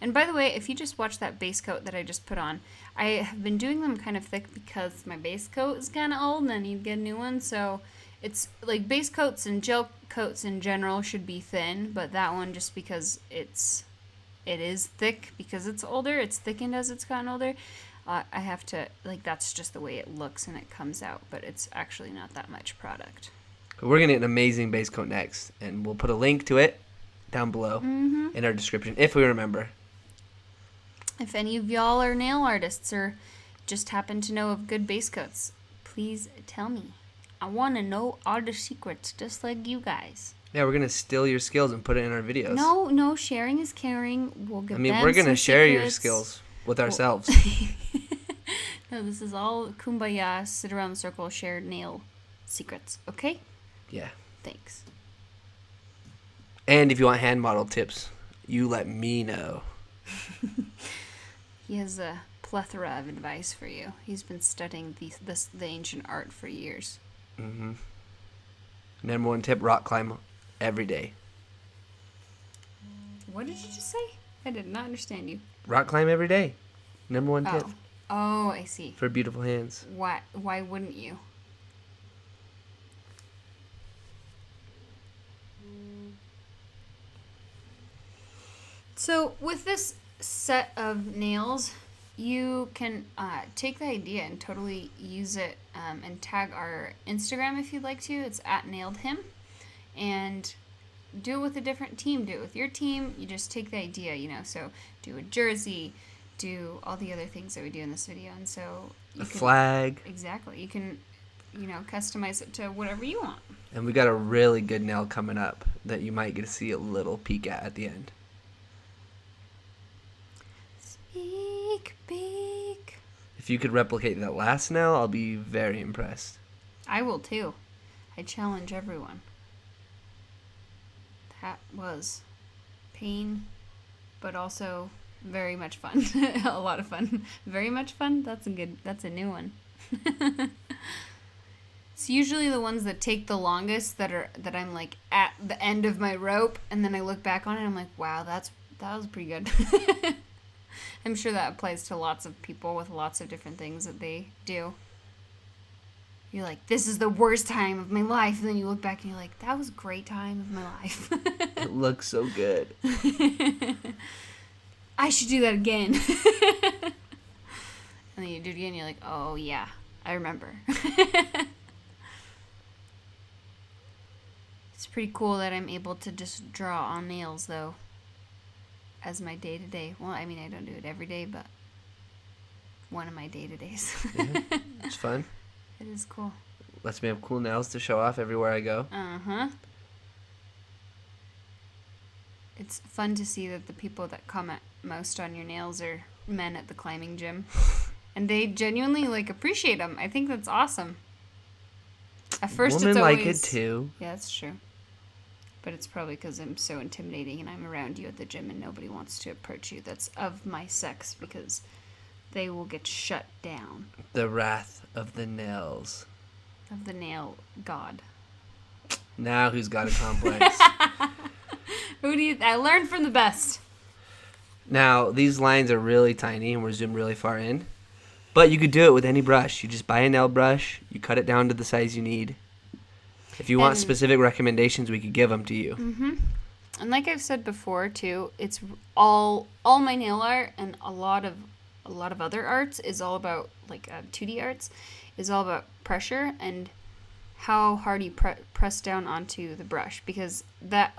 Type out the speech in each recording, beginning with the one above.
And by the way, if you just watch that base coat that I just put on, I have been doing them kind of thick because my base coat is kind of old and I need to get a new one. So it's like base coats and gel coats in general should be thin, but that one just because it is thick because it's older, it's thickened as it's gotten older. I have to, like, that's just the way it looks and it comes out, but it's actually not that much product. We're going to get an amazing base coat next, and we'll put a link to it down below in our description, if we remember. If any of y'all are nail artists or just happen to know of good base coats, please tell me. I want to know all the secrets, just like you guys. Yeah, we're going to steal your skills and put it in our videos. No, sharing is caring. We'll give them we're going to share your secrets. skills with ourselves. No, this is all kumbaya, sit around the circle, share nail secrets, okay? Yeah. Thanks. And if you want hand model tips, you let me know. He has a plethora of advice for you. He's been studying the ancient art for years. Mm-hmm. Number one tip, rock climb every day. What did you just say? I did not understand you. Rock climb every day. Number one tip. Oh, I see. For beautiful hands. Why wouldn't you? So with this set of nails, you can take the idea and totally use it and tag our Instagram if you'd like to. It's @nailedhim. And do it with a different team. Do it with your team. You just take the idea, so do a jersey, do all the other things that we do in this video. And so a flag. Exactly. You can, customize it to whatever you want. And we got a really good nail coming up that you might get to see a little peek at the end. Sneak peek. If you could replicate that last nail, I'll be very impressed. I will too. I challenge everyone. That was pain, but also very much fun. A lot of fun. Very much fun? That's a new one. It's usually the ones that take the longest that I'm like at the end of my rope, and then I look back on it and I'm like, wow, that was pretty good. I'm sure that applies to lots of people with lots of different things that they do. You're like, this is the worst time of my life. And then you look back and you're like, that was a great time of my life. It looks so good. I should do that again. And then you do it again and you're like, oh yeah, I remember. It's pretty cool that I'm able to just draw on nails though. As my day-to-day. Well, I don't do it every day, but one of my day-to-days. Yeah, it's fun. It is cool. Lets me have cool nails to show off everywhere I go. Uh-huh. It's fun to see that the people that comment most on your nails are men at the climbing gym. And they genuinely, appreciate them. I think that's awesome. At first Women it's always... like it too. Yeah, that's true. But it's probably because I'm so intimidating and I'm around you at the gym and nobody wants to approach you that's of my sex because they will get shut down. The wrath of the nails. Of the nail god. Now who's got a complex? I learned from the best. Now, these lines are really tiny and we're zoomed really far in. But you could do it with any brush. You just buy a nail brush, you cut it down to the size you need. If you want specific recommendations, we could give them to you. Mm-hmm. And like I've said before, too, it's all my nail art and a lot of other arts is all about, 2D arts, is all about pressure and how hard you press down onto the brush. Because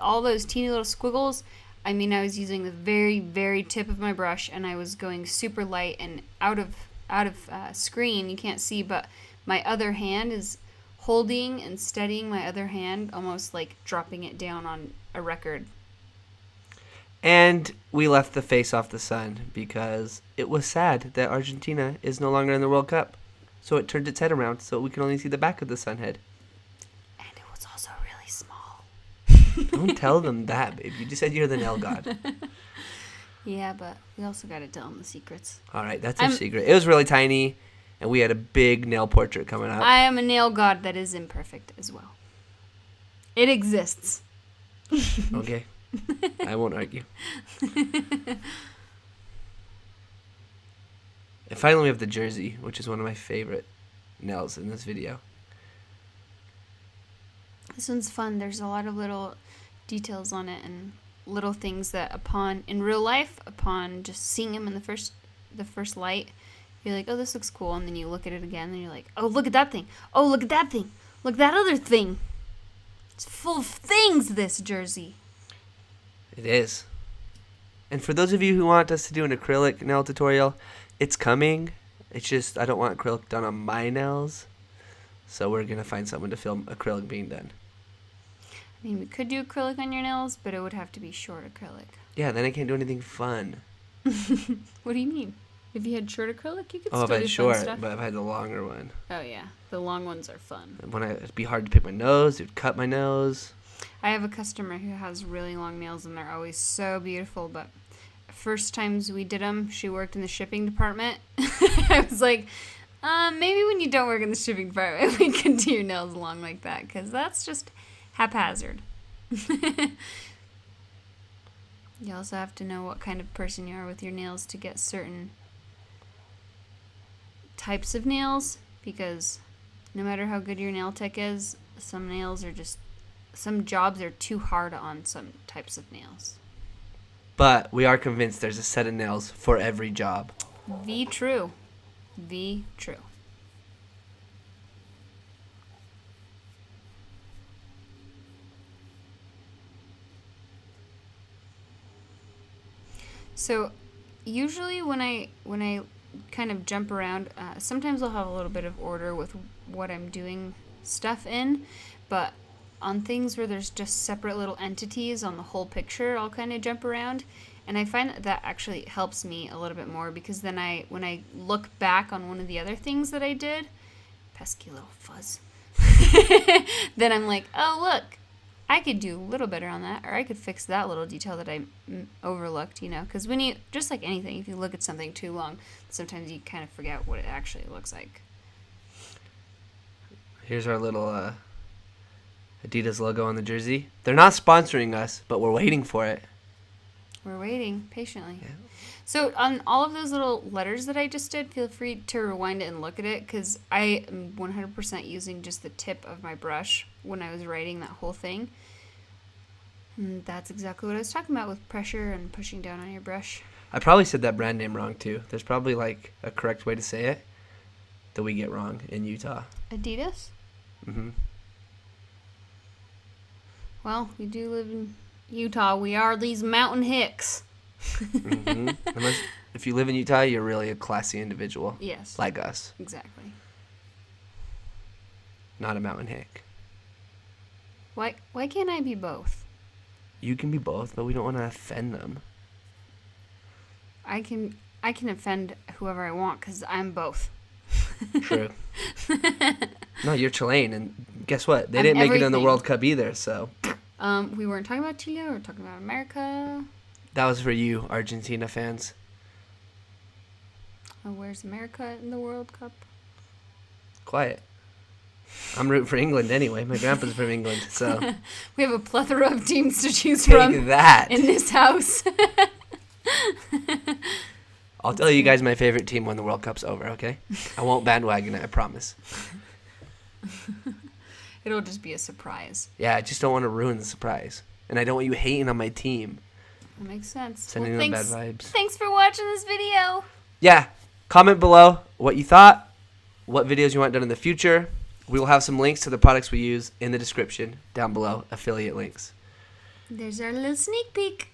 all those teeny little squiggles, I was using the very, very tip of my brush and I was going super light and out of screen, you can't see, but my other hand is holding and steadying my other hand, almost like dropping it down on a record. And we left the face off the sun because it was sad that Argentina is no longer in the World Cup. So it turned its head around so we can only see the back of the sun head. And it was also really small. Don't tell them that, babe. You just said you're the nail god. Yeah, but we also got to tell them the secrets. All right, that's our secret. It was really tiny, and we had a big nail portrait coming up. I am a nail god that is imperfect as well. It exists. Okay. I won't argue. And finally, we have the jersey, which is one of my favorite nails in this video. This one's fun. There's a lot of little details on it and little things that in real life, upon just seeing them in the first light, you're like, oh, this looks cool. And then you look at it again and you're like, oh, look at that thing. Oh, look at that thing. Look at that other thing. It's full of things, this jersey. It is. And for those of you who want us to do an acrylic nail tutorial, it's coming. It's just I don't want acrylic done on my nails. So we're going to find someone to film acrylic being done. I mean, we could do acrylic on your nails, but it would have to be short acrylic. Yeah, then I can't do anything fun. What do you mean? If you had short acrylic, you could Oh, still if I do had short, fun stuff. but if I had the longer one. Oh, yeah. The long ones are fun. It'd be hard to pick my nose. It would cut my nose. I have a customer who has really long nails, and they're always so beautiful, but first times we did them, she worked in the shipping department. I was like, maybe when you don't work in the shipping department, we can do your nails long like that, because that's just haphazard. You also have to know what kind of person you are with your nails to get certain types of nails, because no matter how good your nail tech is, some jobs are too hard on some types of nails. But we are convinced there's a set of nails for every job. V true. V true. So usually when I kind of jump around, sometimes I'll have a little bit of order with what I'm doing stuff in, but on things where there's just separate little entities on the whole picture, I'll kind of jump around, and I find that actually helps me a little bit more, because then when I look back on one of the other things that I did, pesky little fuzz, then I'm like, oh look, I could do a little better on that, or I could fix that little detail that I overlooked, because when you, just like anything, if you look at something too long, sometimes you kind of forget what it actually looks like. Here's our little Adidas logo on the jersey. They're not sponsoring us, but we're waiting for it. We're waiting patiently. Yeah. So on all of those little letters that I just did, feel free to rewind it and look at it, because I am 100% using just the tip of my brush when I was writing that whole thing. And that's exactly what I was talking about with pressure and pushing down on your brush. I probably said that brand name wrong too. There's probably like a correct way to say it that we get wrong in Utah. Adidas? Mm-hmm. Well, we do live in Utah. We are these mountain hicks. Mm-hmm. If you live in Utah, you're really a classy individual. Yes. Like us. Exactly. Not a mountain hick. Why can't I be both? You can be both, but we don't want to offend them. I can offend whoever I want, because I'm both. True. No, you're Chilean, and guess what? They I'm didn't make it in the everything. World Cup either, so. We weren't talking about Chile, we were talking about America. That was for you, Argentina fans. Oh, where's America in the World Cup? Quiet. I'm rooting for England anyway. My grandpa's from England, so. We have a plethora of teams to choose Take from that. in this house. I'll tell you guys my favorite team when the World Cup's over, okay? I won't bandwagon it, I promise. It'll just be a surprise. Yeah, I just don't want to ruin the surprise. And I don't want you hating on my team. That makes sense. Sending them bad vibes. Thanks for watching this video. Yeah, comment below what you thought, what videos you want done in the future. We will have some links to the products we use in the description down below, affiliate links. There's our little sneak peek.